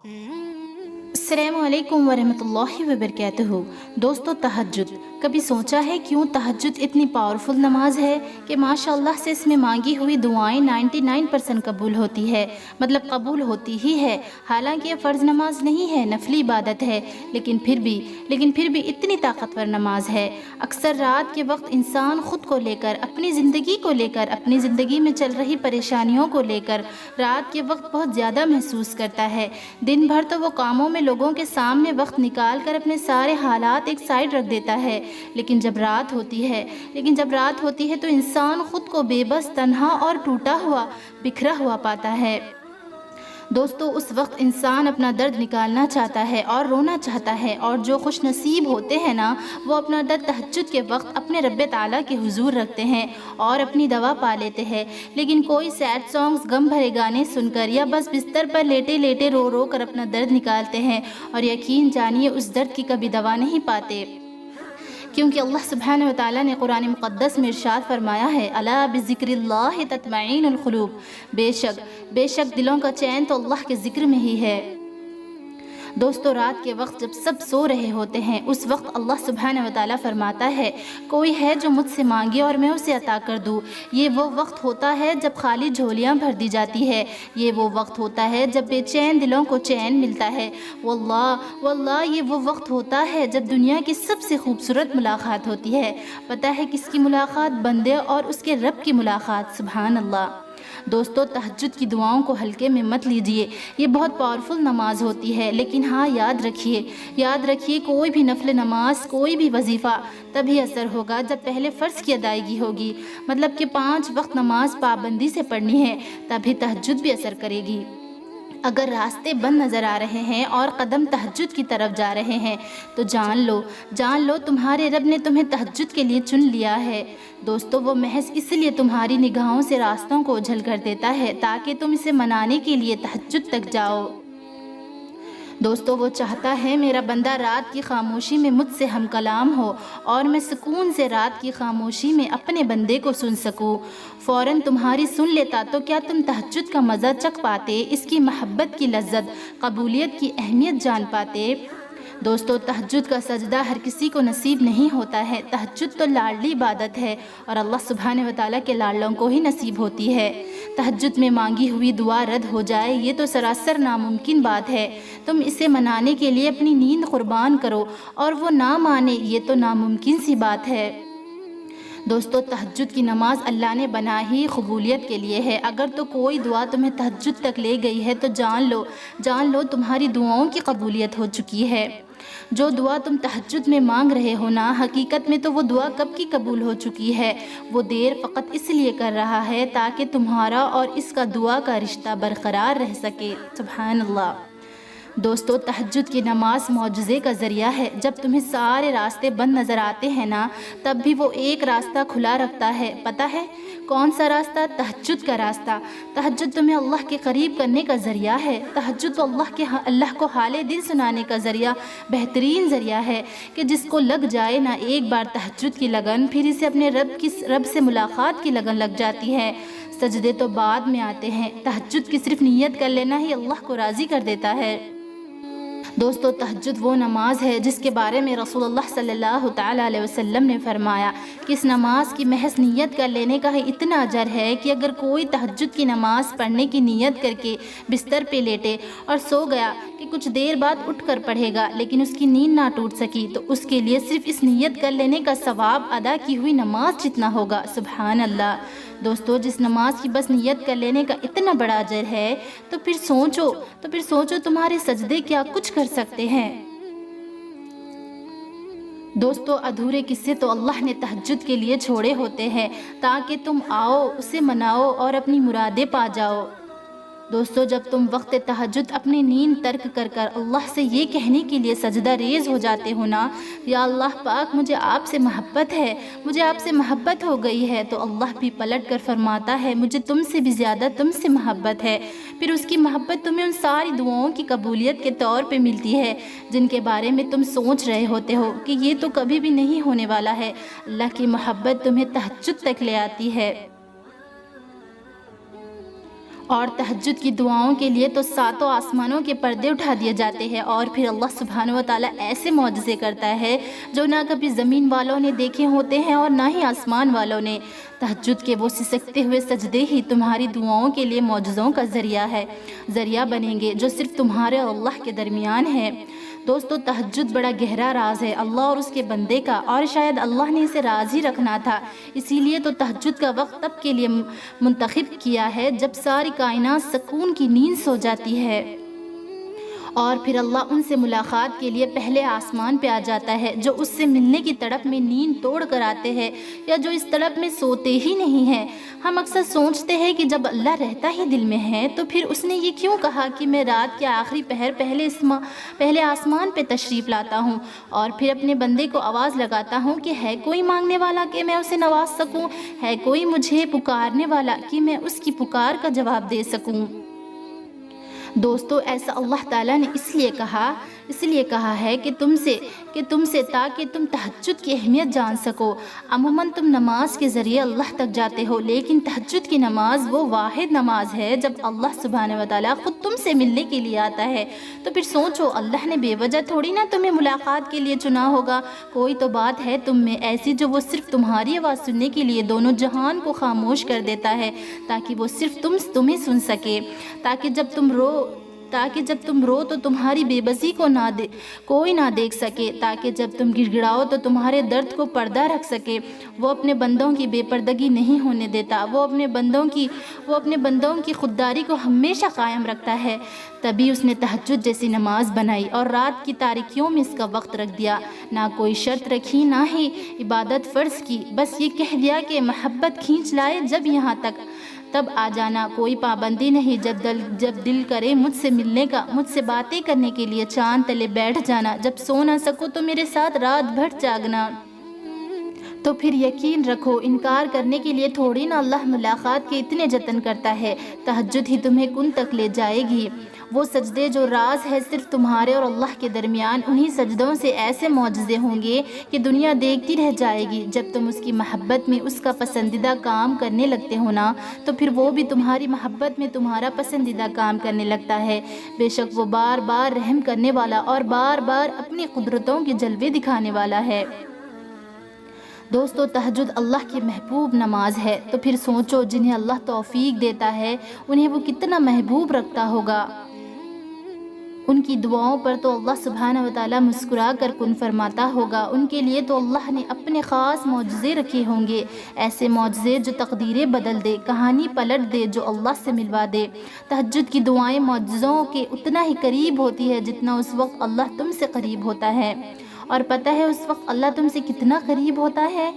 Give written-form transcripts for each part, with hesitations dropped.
अस्सलामु अलैकुम वरहमतुल्लाहि वबरकातुहू। दोस्तों, तहज्जुद कभी सोचा है क्यों तहज्जुद इतनी पावरफुल नमाज है कि माशाअल्लाह से इसमें मांगी हुई दुआएं 99% कबूल होती है, मतलब कबूल होती ही है। हालांकि ये फ़र्ज़ नमाज नहीं है, नफली इबादत है, लेकिन फिर भी इतनी ताकतवर नमाज है। अक्सर रात के वक्त इंसान ख़ुद को लेकर, अपनी ज़िंदगी में चल रही परेशानियों को लेकर रात के वक्त बहुत ज़्यादा महसूस करता है। दिन भर तो वो कामों में लोगों के सामने वक्त निकाल कर अपने सारे हालात एक साइड रख देता है, लेकिन जब रात होती है तो इंसान खुद को बेबस, तन्हा और टूटा हुआ, बिखरा हुआ पाता है। दोस्तों, उस वक्त इंसान अपना दर्द निकालना चाहता है और रोना चाहता है, और जो खुश नसीब होते हैं ना, वो अपना दर्द तहज्जुद के वक्त अपने रब्बे ताला के हुजूर रखते हैं और अपनी दवा पा लेते हैं। लेकिन कोई सैड सॉन्ग्स, गम भरे गाने सुनकर या बस बिस्तर पर लेटे लेटे रो रो कर अपना दर्द निकालते हैं, और यकीन जानिए उस दर्द की कभी दवा नहीं पाते। क्योंकि अल्लाह सुब्हानहू व तआला ने कुरान मुक़द्दस में इरशाद फरमाया है, अला बिज़िक्रिल्लाहि तत्मईनुल क़ुलूब, बेशक दिलों का चैन तो अल्लाह के ज़िक्र में ही है। दोस्तों, रात के वक्त जब सब सो रहे होते हैं, उस वक्त अल्लाह सुब्हानहू व तआला फरमाता है, कोई है जो मुझसे मांगे और मैं उसे अता कर दूँ। ये वो वक्त होता है जब खाली झोलियाँ भर दी जाती है, ये वो वक्त होता है जब बेचैन दिलों को चैन मिलता है। वल्लाह ये वो वक्त होता है जब दुनिया की सबसे खूबसूरत मुलाकात होती है। पता है किसकी मुलाकात? बंदे और उसके रब की मुलाकात। सुभान अल्लाह। दोस्तों, तहज्जुद की दुआओं को हल्के में मत लीजिए, ये बहुत पावरफुल नमाज होती है। लेकिन हाँ, याद रखिए कोई भी नफल नमाज, कोई भी वजीफ़ा तभी असर होगा जब पहले फ़र्ज़ की अदायगी होगी, मतलब कि 5 वक्त नमाज पाबंदी से पढ़नी है, तभी तहज्जुद भी असर करेगी। अगर रास्ते बंद नज़र आ रहे हैं और कदम तहज्जुद की तरफ जा रहे हैं, तो जान लो तुम्हारे रब ने तुम्हें तहज्जुद के लिए चुन लिया है। दोस्तों, वो महज इसलिए तुम्हारी निगाहों से रास्तों को ओझल कर देता है ताकि तुम इसे मनाने के लिए तहज्जुद तक जाओ। दोस्तों, वो चाहता है मेरा बंदा रात की खामोशी में मुझसे हम कलाम हो और मैं सुकून से रात की खामोशी में अपने बंदे को सुन सकूं। फ़ौरन तुम्हारी सुन लेता तो क्या तुम तहज्जुद का मज़ा चख पाते, इसकी महब्बत की लज्जत, कबूलियत की अहमियत जान पाते। दोस्तों, तहज्जुद का सजदा हर किसी को नसीब नहीं होता है। तहज्जुद तो लाडली इबादत है और अल्लाह सुब्हानहू व तआला के लाडलों को ही नसीब होती है। तहज्जुद में मांगी हुई दुआ रद्द हो जाए, ये तो सरासर नामुमकिन बात है। तुम इसे मनाने के लिए अपनी नींद कुर्बान करो और वो ना माने, ये तो नामुमकिन सी बात है। दोस्तों, तहज्जुद की नमाज अल्लाह ने बना ही कबूलियत के लिए है। अगर तो कोई दुआ तुम्हें तहज्जुद तक ले गई है तो जान लो तुम्हारी दुआओं की कबूलियत हो चुकी है। जो दुआ तुम तहज्जुद में मांग रहे हो ना, हकीकत में तो वो दुआ कब की कबूल हो चुकी है। वो देर फ़कत इसलिए कर रहा है ताकि तुम्हारा और इसका दुआ का रिश्ता बरकरार रह सके। सुभान अल्लाह। दोस्तों, तहज्जुद की नमाज मौजज़े का ज़रिया है। जब तुम्हें सारे रास्ते बंद नज़र आते हैं ना, तब भी वो एक रास्ता खुला रखता है। पता है कौन सा रास्ता? तहज्जुद का रास्ता। तहज्जुद तुम्हें अल्लाह के करीब करने का ज़रिया है। तहज्जुद तो अल्लाह को हाले दिल सुनाने का ज़रिया, बेहतरीन ज़रिया है कि जिसको लग जाए ना एक बार तहज्जुद की लगन, फिर इसे अपने रब से मुलाकात की लगन लग जाती है। सजदे तो बाद में आते हैं, तहज्जुद की सिर्फ नियत कर लेना ही अल्लाह को राज़ी कर देता है। दोस्तों, तहज्जुद वो नमाज है जिसके बारे में रसूलुल्लाह सल्लल्लाहु तआला अलैहि वसल्लम ने फरमाया कि इस नमाज की महज नियत कर लेने का ही इतना अजर है कि अगर कोई तहज्जुद की नमाज पढ़ने की नियत करके बिस्तर पे लेटे और सो गया कि कुछ देर बाद उठकर पढ़ेगा, लेकिन उसकी नींद ना टूट सकी, तो उसके लिए सिर्फ इस नियत कर लेने का सवाब अदा की हुई नमाज जितना होगा। सुभान अल्लाह। दोस्तों, जिस नमाज की बस नियत कर लेने का इतना बड़ा अजर है, तो फिर सोचो तुम्हारे सजदे क्या कुछ कर सकते हैं। दोस्तों, अधूरे किस्से तो अल्लाह ने तहज्जुद के लिए छोड़े होते हैं ताकि तुम आओ, उसे मनाओ और अपनी मुरादें पा जाओ। दोस्तों, जब तुम वक्त तहज्जुद अपनी नींद तर्क कर अल्लाह से ये कहने के लिए सजदा रेज़ हो जाते हो ना, या अल्लाह पाक मुझे आपसे मोहब्बत हो गई है, तो अल्लाह भी पलट कर फरमाता है मुझे तुमसे भी ज़्यादा तुमसे मोहब्बत है। फिर उसकी मोहब्बत तुम्हें उन सारी दुआओं की कबूलियत के तौर पे मिलती है जिनके बारे में तुम सोच रहे होते हो कि ये तो कभी भी नहीं होने वाला है। अल्लाह की मोहब्बत तुम्हें तहज्जुद तक ले आती है। اور تہجد کی دعاؤں کے لیے تو ساتوں آسمانوں کے پردے اٹھا دیے جاتے ہیں، اور پھر اللہ سبحانہ و تعالیٰ ایسے معجزے کرتا ہے جو نہ کبھی زمین والوں نے دیکھے ہوتے ہیں اور نہ ہی آسمان والوں نے۔ تہجد کے وہ سسکتے ہوئے سجدے ہی تمہاری دعاؤں کے لیے معجزوں کا ذریعہ بنیں گے جو صرف تمہارے اور اللہ کے درمیان ہے۔ دوستو، تہجد بڑا گہرا راز ہے اللہ اور اس کے بندے کا، اور شاید اللہ نے اسے راز ہی رکھنا تھا، اسی لیے تو تہجد کا وقت تب کے لیے منتخب کیا ہے جب ساری کائنات سکون کی نیند سو جاتی ہے، اور پھر اللہ ان سے ملاقات کے لیے پہلے آسمان پہ آ جاتا ہے، جو اس سے ملنے کی تڑپ میں نیند توڑ کر آتے ہیں یا جو اس تڑپ میں سوتے ہی نہیں ہیں۔ ہم اکثر سوچتے ہیں کہ جب اللہ رہتا ہی دل میں ہے تو پھر اس نے یہ کیوں کہا کہ میں رات کے آخری پہر پہلے آسمان پہ تشریف لاتا ہوں اور پھر اپنے بندے کو آواز لگاتا ہوں کہ ہے کوئی مانگنے والا کہ میں اسے نواز سکوں، ہے کوئی مجھے پکارنے والا کہ میں اس کی پکار کا جواب دے سکوں۔ دوستو، ایسا اللہ تعالیٰ نے اس لیے کہا ہے کہ تم سے تاکہ تم تہجد کی اہمیت جان سکو۔ عموماً تم نماز کے ذریعے اللہ تک جاتے ہو، لیکن تہجد کی نماز وہ واحد نماز ہے جب اللہ سبحانہ و تعالیٰ خود تم سے ملنے کے لیے آتا ہے۔ تو پھر سوچو، اللہ نے بے وجہ تھوڑی نہ تمہیں ملاقات کے لیے چنا ہوگا، کوئی تو بات ہے تم میں ایسی جو وہ صرف تمہاری آواز سننے کے لیے دونوں جہان کو خاموش کر دیتا ہے، تاکہ وہ صرف تمہیں سن سکے، تاکہ جب تم رو تو تمہاری بے بسی کو کوئی نہ دیکھ سکے، تاکہ جب تم گڑ گڑاؤ تو تمہارے درد کو پردہ رکھ سکے۔ وہ اپنے بندوں کی بے پردگی نہیں ہونے دیتا، وہ اپنے بندوں کی خودداری کو ہمیشہ قائم رکھتا ہے۔ تبھی اس نے تہجد جیسی نماز بنائی اور رات کی تاریکیوں میں اس کا وقت رکھ دیا، نہ کوئی شرط رکھی نہ ہی عبادت فرض کی، بس یہ کہہ دیا کہ محبت کھینچ لائے جب یہاں تک تب آ جانا، کوئی پابندی نہیں، جب دل کرے مجھ سے ملنے کا، مجھ سے باتیں کرنے کے لیے چاند تلے بیٹھ جانا، جب سو نہ سکو تو میرے ساتھ رات بھر جاگنا۔ تو پھر یقین رکھو، انکار کرنے کے لیے تھوڑی نہ اللہ ملاقات کے اتنے جتن کرتا ہے، تہجد ہی تمہیں کن تک لے جائے گی۔ وہ سجدے جو راز ہے صرف تمہارے اور اللہ کے درمیان، انہی سجدوں سے ایسے معجزے ہوں گے کہ دنیا دیکھتی رہ جائے گی۔ جب تم اس کی محبت میں اس کا پسندیدہ کام کرنے لگتے ہو نا، تو پھر وہ بھی تمہاری محبت میں تمہارا پسندیدہ کام کرنے لگتا ہے۔ بے شک وہ بار بار رحم کرنے والا اور بار بار اپنی قدرتوں کے جلوے دکھانے والا ہے۔ دوستو، تہجد اللہ کی محبوب نماز ہے، تو پھر سوچو جنہیں اللہ توفیق دیتا ہے انہیں وہ کتنا محبوب رکھتا ہوگا۔ ان کی دعاؤں پر تو اللہ سبحانہ و تعالیٰ مسکرا کر کن فرماتا ہوگا، ان کے لیے تو اللہ نے اپنے خاص معجزے رکھے ہوں گے، ایسے معجزے جو تقدیریں بدل دے، کہانی پلٹ دے، جو اللہ سے ملوا دے۔ تہجد کی دعائیں معجزوں کے اتنا ہی قریب ہوتی ہے جتنا اس وقت اللہ تم سے قریب ہوتا ہے، اور پتہ ہے اس وقت اللہ تم سے کتنا قریب ہوتا ہے؟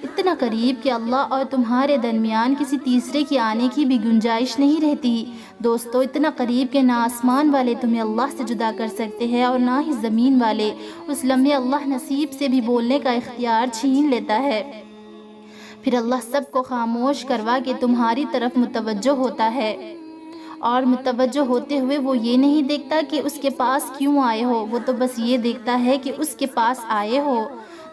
اتنا قریب کہ اللہ اور تمہارے درمیان کسی تیسرے کی آنے کی بھی گنجائش نہیں رہتی۔ دوستو، اتنا قریب کہ نہ آسمان والے تمہیں اللہ سے جدا کر سکتے ہیں اور نہ ہی زمین والے۔ اس لمحے اللہ نصیب سے بھی بولنے کا اختیار چھین لیتا ہے، پھر اللہ سب کو خاموش کروا کے تمہاری طرف متوجہ ہوتا ہے، اور متوجہ ہوتے ہوئے وہ یہ نہیں دیکھتا کہ اس کے پاس کیوں آئے ہو، وہ تو بس یہ دیکھتا ہے کہ اس کے پاس آئے ہو۔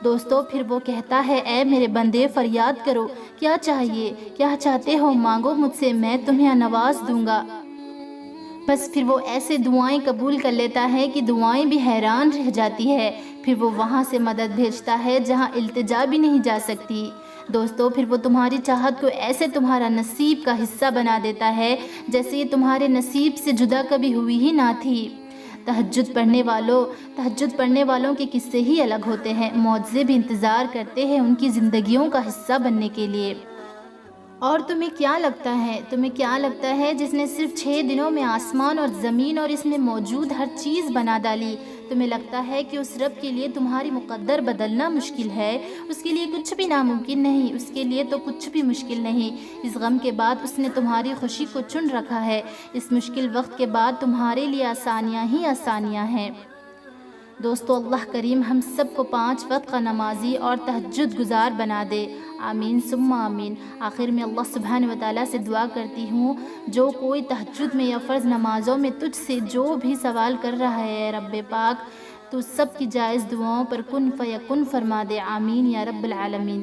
دوستو، پھر وہ کہتا ہے، اے میرے بندے، فریاد کرو، کیا چاہیے، کیا چاہتے ہو، مانگو مجھ سے، میں تمہیں نواز دوں گا۔ بس پھر وہ ایسے دعائیں قبول کر لیتا ہے کہ دعائیں بھی حیران رہ جاتی ہے، پھر وہ وہاں سے مدد بھیجتا ہے جہاں التجا بھی نہیں جا سکتی۔ دوستو، پھر وہ تمہاری چاہت کو ایسے تمہارا نصیب کا حصہ بنا دیتا ہے جیسے یہ تمہارے نصیب سے جدا کبھی ہوئی ہی نہ تھی۔ تہجد پڑھنے والوں کے قصے ہی الگ ہوتے ہیں، معجزے بھی انتظار کرتے ہیں ان کی زندگیوں کا حصہ بننے کے لیے۔ اور تمہیں کیا لگتا ہے جس نے صرف 6 دنوں میں آسمان اور زمین اور اس میں موجود ہر چیز بنا ڈالی؟ تمہیں لگتا ہے کہ اس رب کے لیے تمہاری مقدر بدلنا مشکل ہے؟ اس کے لیے کچھ بھی ناممکن نہیں، اس کے لیے تو کچھ بھی مشکل نہیں۔ اس غم کے بعد اس نے تمہاری خوشی کو چن رکھا ہے، اس مشکل وقت کے بعد تمہارے لیے آسانیاں ہی آسانیاں ہیں۔ دوستو، اللہ کریم ہم سب کو 5 وقت کا نمازی اور تہجد گزار بنا دے، آمین ثم آمین۔ آخر میں اللہ سبحانہ و تعالیٰ سے دعا کرتی ہوں، جو کوئی تہجد میں یا فرض نمازوں میں تجھ سے جو بھی سوال کر رہا ہے، رب پاک تو سب کی جائز دعاؤں پر کن فیکن فرما دے، آمین یا رب العالمین۔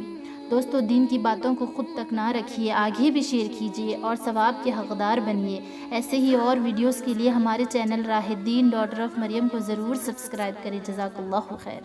دوستو دین کی باتوں کو خود تک نہ رکھیے، آگے بھی شیئر کیجیے اور ثواب کے حقدار بنیے۔ ایسے ہی اور ویڈیوز کے لیے ہمارے چینل راہ الدین ڈاٹر آف مریم کو ضرور سبسکرائب کریں۔ جزاک اللہ خیر۔